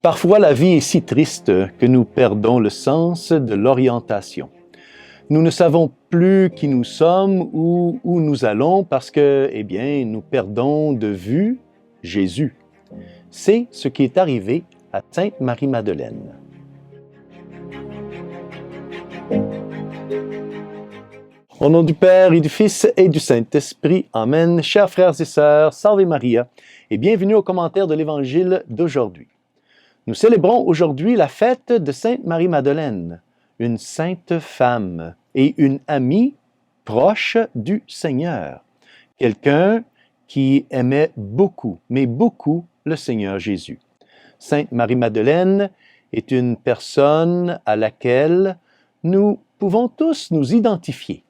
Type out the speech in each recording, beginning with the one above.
Parfois, la vie est si triste que nous perdons le sens de l'orientation. Nous ne savons plus qui nous sommes ou où nous allons parce que, nous perdons de vue Jésus. C'est ce qui est arrivé à Sainte Marie-Madeleine. Au nom du Père et du Fils et du Saint-Esprit, Amen. Chers frères et sœurs, Salve Maria et bienvenue au commentaire de l'Évangile d'aujourd'hui. Nous célébrons aujourd'hui la fête de Sainte Marie-Madeleine, une sainte femme et une amie proche du Seigneur. Quelqu'un qui aimait beaucoup, mais beaucoup, le Seigneur Jésus. Sainte Marie-Madeleine est une personne à laquelle nous pouvons tous nous identifier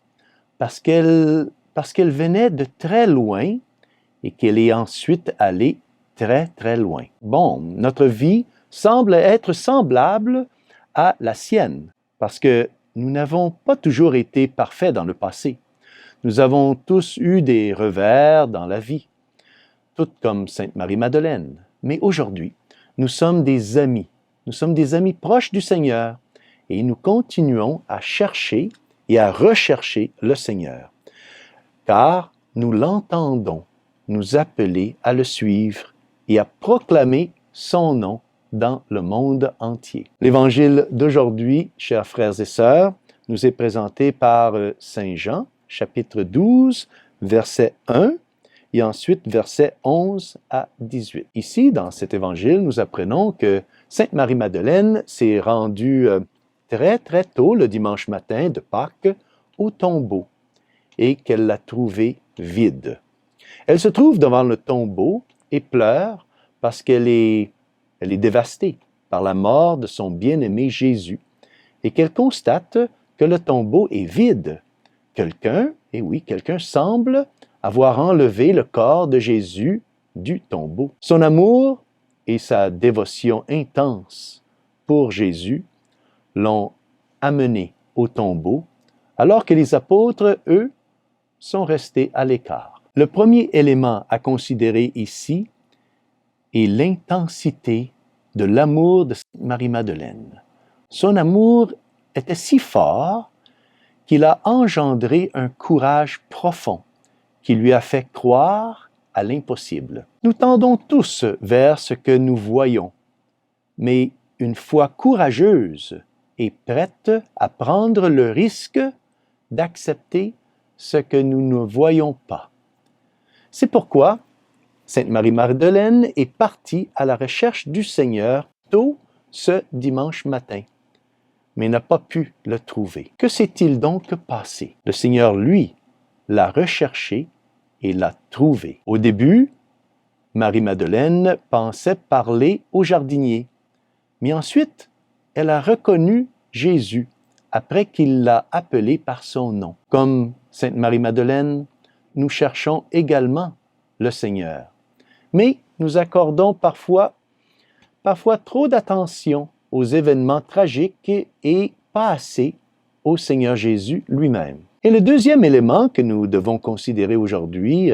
parce qu'elle venait de très loin et qu'elle est ensuite allée très, très loin. Bon, notre vie semble être semblable à la sienne, parce que nous n'avons pas toujours été parfaits dans le passé. Nous avons tous eu des revers dans la vie, tout comme Sainte Marie-Madeleine. Mais aujourd'hui, nous sommes des amis proches du Seigneur, et nous continuons à chercher et à rechercher le Seigneur, car nous l'entendons nous appeler à le suivre et à proclamer son nom dans le monde entier. L'Évangile d'aujourd'hui, chers frères et sœurs, nous est présenté par Saint Jean, chapitre 12, verset 1, et ensuite versets 11 à 18. Ici, dans cet Évangile, nous apprenons que Sainte Marie-Madeleine s'est rendue très, très tôt le dimanche matin de Pâques au tombeau et qu'elle l'a trouvé vide. Elle se trouve devant le tombeau et pleure parce qu'elle est dévastée par la mort de son bien-aimé Jésus et qu'elle constate que le tombeau est vide. Quelqu'un semble avoir enlevé le corps de Jésus du tombeau. Son amour et sa dévotion intense pour Jésus l'ont amené au tombeau, alors que les apôtres, eux, sont restés à l'écart. Le premier élément à considérer ici est l'intensité de l'amour de Sainte Marie-Madeleine. Son amour était si fort qu'il a engendré un courage profond qui lui a fait croire à l'impossible. Nous tendons tous vers ce que nous voyons, mais une foi courageuse et prête à prendre le risque d'accepter ce que nous ne voyons pas. C'est pourquoi Sainte Marie-Madeleine est partie à la recherche du Seigneur tôt ce dimanche matin, mais n'a pas pu le trouver. Que s'est-il donc passé? Le Seigneur, lui, l'a recherché et l'a trouvé. Au début, Marie-Madeleine pensait parler au jardinier, mais ensuite, elle a reconnu Jésus après qu'il l'a appelé par son nom. Comme Sainte Marie-Madeleine, nous cherchons également le Seigneur. Mais nous accordons parfois trop d'attention aux événements tragiques et pas assez au Seigneur Jésus lui-même. Et le deuxième élément que nous devons considérer aujourd'hui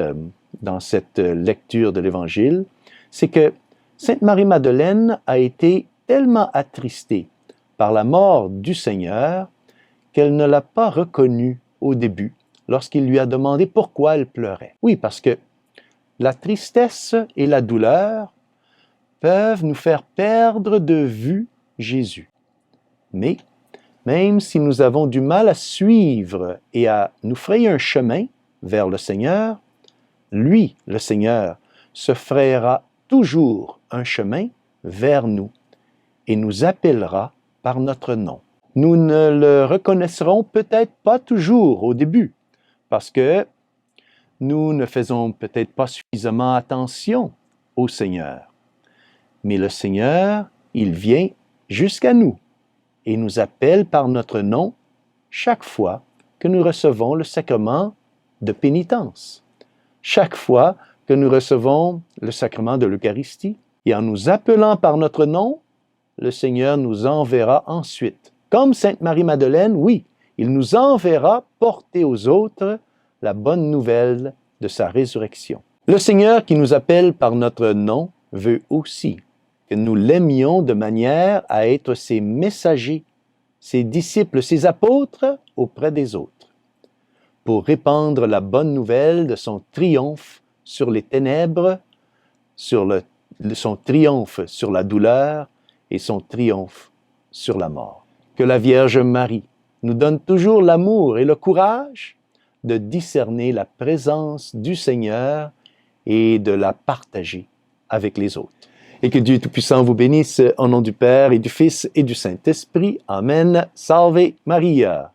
dans cette lecture de l'Évangile, c'est que Sainte Marie-Madeleine a été tellement attristée par la mort du Seigneur qu'elle ne l'a pas reconnu au début lorsqu'il lui a demandé pourquoi elle pleurait. Oui, parce que la tristesse et la douleur peuvent nous faire perdre de vue Jésus. Mais même si nous avons du mal à suivre et à nous frayer un chemin vers le Seigneur, lui, le Seigneur, se frayera toujours un chemin vers nous et nous appellera par notre nom. Nous ne le reconnaîtrons peut-être pas toujours au début, parce que nous ne faisons peut-être pas suffisamment attention au Seigneur. Mais le Seigneur, il vient jusqu'à nous et nous appelle par notre nom chaque fois que nous recevons le sacrement de pénitence, chaque fois que nous recevons le sacrement de l'Eucharistie. Et en nous appelant par notre nom, le Seigneur nous enverra ensuite. Comme Sainte Marie-Madeleine, oui, il nous enverra porter aux autres la bonne nouvelle de sa résurrection. Le Seigneur qui nous appelle par notre nom veut aussi que nous l'aimions de manière à être ses messagers, ses disciples, ses apôtres auprès des autres, pour répandre la bonne nouvelle de son triomphe sur les ténèbres, son triomphe sur la douleur et son triomphe sur la mort. Que la Vierge Marie nous donne toujours l'amour et le courage de discerner la présence du Seigneur et de la partager avec les autres. Et que Dieu Tout-Puissant vous bénisse au nom du Père et du Fils et du Saint-Esprit. Amen. Salve Maria.